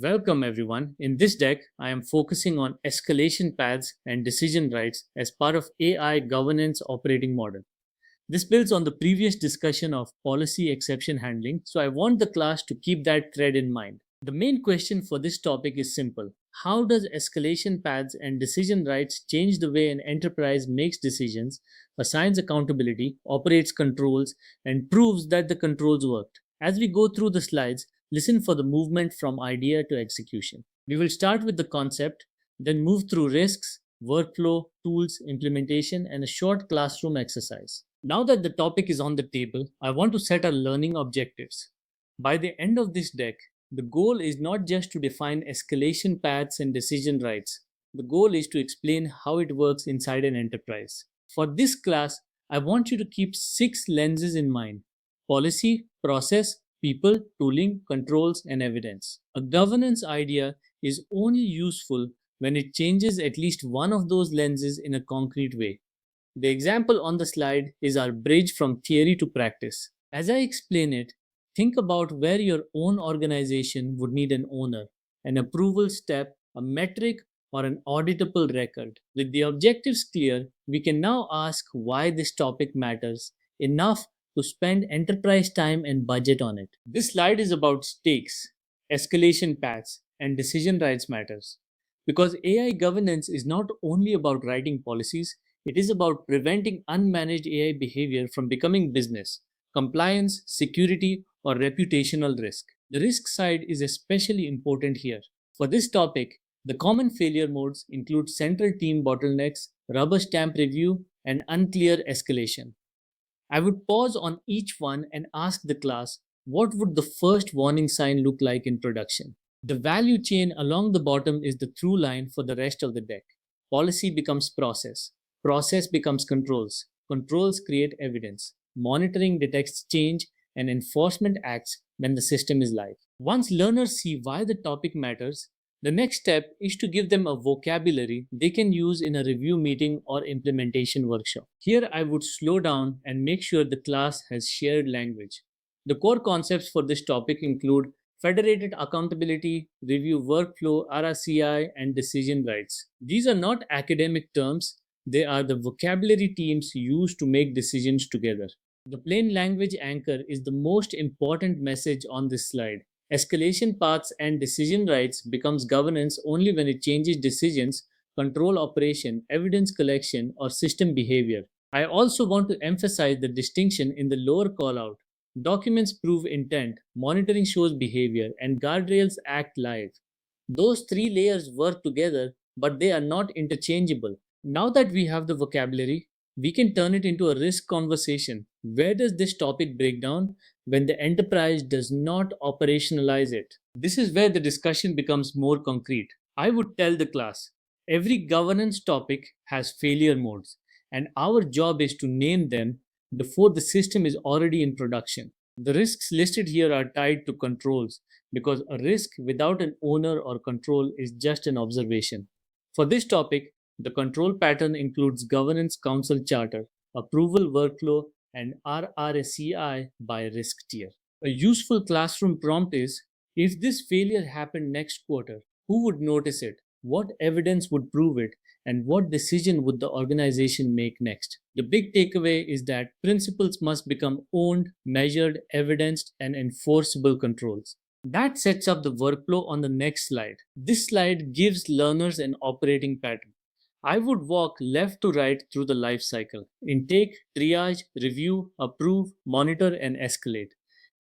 Welcome everyone. In this deck, I am focusing on escalation paths and decision rights as part of AI governance operating model. This builds on the previous discussion of policy exception handling, so I want the class to keep that thread in mind. The main question for this topic is simple. How does escalation paths and decision rights change the way an enterprise makes decisions, assigns accountability, operates controls, and proves that the controls worked? As we go through the slides, listen for the movement from idea to execution. We will start with the concept, then move through risks, workflow, tools, implementation, and a short classroom exercise. Now that the topic is on the table, I want to set our learning objectives. By the end of this deck, the goal is not just to define escalation paths and decision rights. The goal is to explain how it works inside an enterprise. For this class, I want you to keep six lenses in mind: policy, process, people, tooling, controls, and evidence. A governance idea is only useful when it changes at least one of those lenses in a concrete way. The example on the slide is our bridge from theory to practice. As I explain it, think about where your own organization would need an owner, an approval step, a metric, or an auditable record. With the objectives clear, we can now ask why this topic matters enough to spend enterprise time and budget on it. This slide is about stakes, escalation paths, and decision rights matters. Because AI governance is not only about writing policies, it is about preventing unmanaged AI behavior from becoming business, compliance, security, or reputational risk. The risk side is especially important here. For this topic, the common failure modes include central team bottlenecks, rubber stamp review, and unclear escalation. I would pause on each one and ask the class, what would the first warning sign look like in production? The value chain along the bottom is the through line for the rest of the deck. Policy becomes process. Process becomes controls. Controls create evidence. Monitoring detects change, and enforcement acts when the system is live. Once learners see why the topic matters, the next step is to give them a vocabulary they can use in a review meeting or implementation workshop. Here I would slow down and make sure the class has shared language. The core concepts for this topic include federated accountability, review workflow, RRCI, and decision rights. These are not academic terms, they are the vocabulary teams use to make decisions together. The plain language anchor is the most important message on this slide. Escalation paths and decision rights becomes governance only when it changes decisions, control operation, evidence collection, or system behavior. I also want to emphasize the distinction in the lower callout. Documents prove intent, monitoring shows behavior, and guardrails act live. Those three layers work together, but they are not interchangeable. Now that we have the vocabulary, we can turn it into a risk conversation. Where does this topic break down when the enterprise does not operationalize it? This is where the discussion becomes more concrete. I would tell the class every governance topic has failure modes, and our job is to name them before the system is already in production. The risks listed here are tied to controls because a risk without an owner or control is just an observation. For this topic, the control pattern includes governance council charter, approval workflow, and RRSCI by risk tier. A useful classroom prompt is, if this failure happened next quarter, who would notice it? What evidence would prove it? And what decision would the organization make next? The big takeaway is that principles must become owned, measured, evidenced, and enforceable controls. That sets up the workflow on the next slide. This slide gives learners an operating pattern. I would walk left to right through the life cycle: intake, triage, review, approve, monitor, and escalate.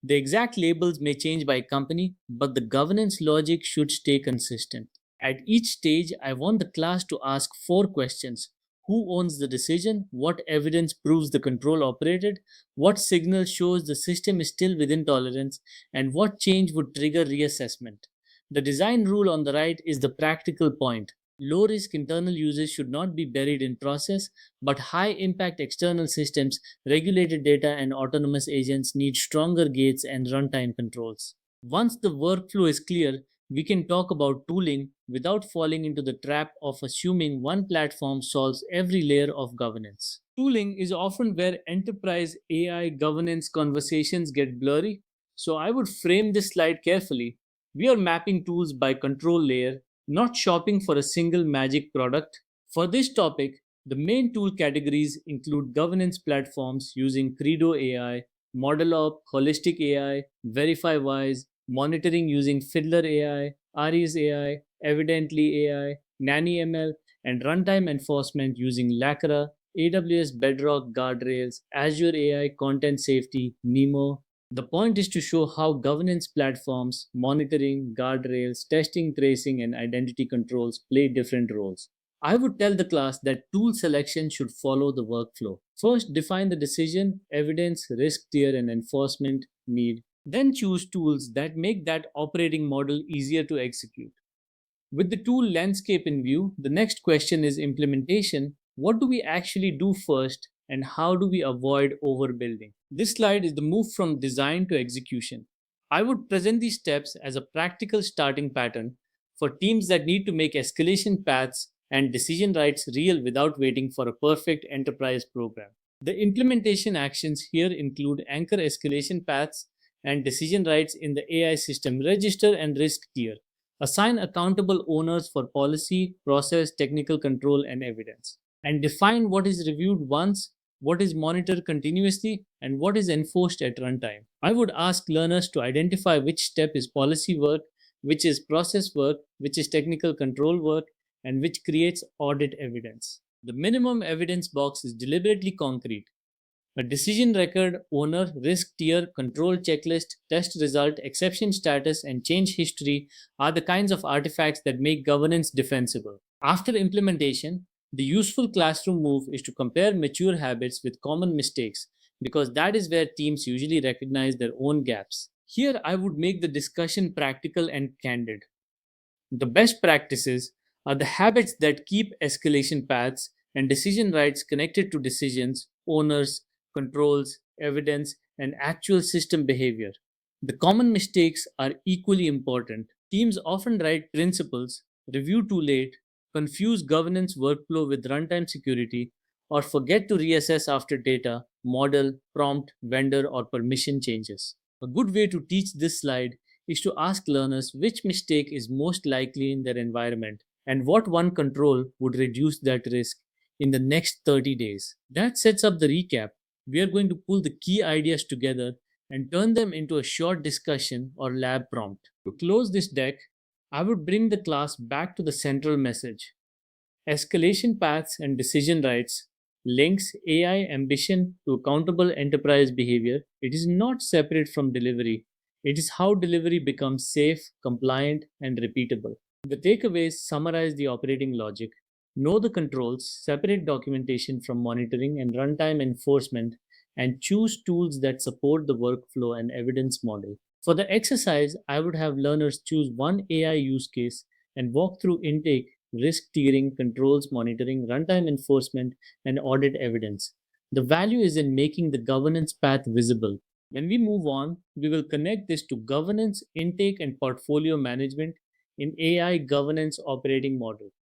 The exact labels may change by company, but the governance logic should stay consistent. At each stage, I want the class to ask four questions: who owns the decision? What evidence proves the control operated? What signal shows the system is still within tolerance? And what change would trigger reassessment? The design rule on the right is the practical point. Low risk internal users should not be buried in process, but high impact external systems, regulated data, and autonomous agents need stronger gates and runtime controls. Once the workflow is clear, we can talk about tooling without falling into the trap of assuming one platform solves every layer of governance. Tooling is often where enterprise AI governance conversations get blurry, so I would frame this slide carefully. We are mapping tools by control layer, not shopping for a single magic product. For this topic, the main tool categories include governance platforms using Credo AI, ModelOp, Holistic AI, VerifyWise, monitoring using Fiddler AI, Aries AI, Evidently AI, NannyML, and runtime enforcement using Lacra, AWS Bedrock Guardrails, Azure AI Content Safety, Nemo. The point is to show how governance platforms, monitoring, guardrails, testing, tracing, and identity controls play different roles. I would tell the class that tool selection should follow the workflow. First, define the decision, evidence, risk tier, and enforcement need. Then choose tools that make that operating model easier to execute. With the tool landscape in view, the next question is implementation. What do we actually do first, and how do we avoid overbuilding? This slide is the move from design to execution. I would present these steps as a practical starting pattern for teams that need to make escalation paths and decision rights real without waiting for a perfect enterprise program. The implementation actions here include anchor escalation paths and decision rights in the AI system register and risk tier. Assign accountable owners for policy, process, technical control, and evidence. And define what is reviewed once, what is monitored continuously, and what is enforced at runtime. I would ask learners to identify which step is policy work, which is process work, which is technical control work, and which creates audit evidence. The minimum evidence box is deliberately concrete. A decision record, owner, risk tier, control checklist, test result, exception status, and change history are the kinds of artifacts that make governance defensible. After implementation, the useful classroom move is to compare mature habits with common mistakes because that is where teams usually recognize their own gaps. Here, I would make the discussion practical and candid. The best practices are the habits that keep escalation paths and decision rights connected to decisions, owners, controls, evidence, and actual system behavior. The common mistakes are equally important. Teams often write principles, review too late, confuse governance workflow with runtime security, or forget to reassess after data, model, prompt, vendor, or permission changes. A good way to teach this slide is to ask learners which mistake is most likely in their environment and what one control would reduce that risk in the next 30 days. That sets up the recap. We are going to pull the key ideas together and turn them into a short discussion or lab prompt. To close this deck, I would bring the class back to the central message. Escalation paths and decision rights links AI ambition to accountable enterprise behavior. It is not separate from delivery. It is how delivery becomes safe, compliant, and repeatable. The takeaways summarize the operating logic. Know the controls, separate documentation from monitoring and runtime enforcement, and choose tools that support the workflow and evidence model. For the exercise, I would have learners choose one AI use case and walk through intake, risk tiering, controls monitoring, runtime enforcement, and audit evidence. The value is in making the governance path visible. When we move on, we will connect this to governance, intake, and portfolio management in AI governance operating model.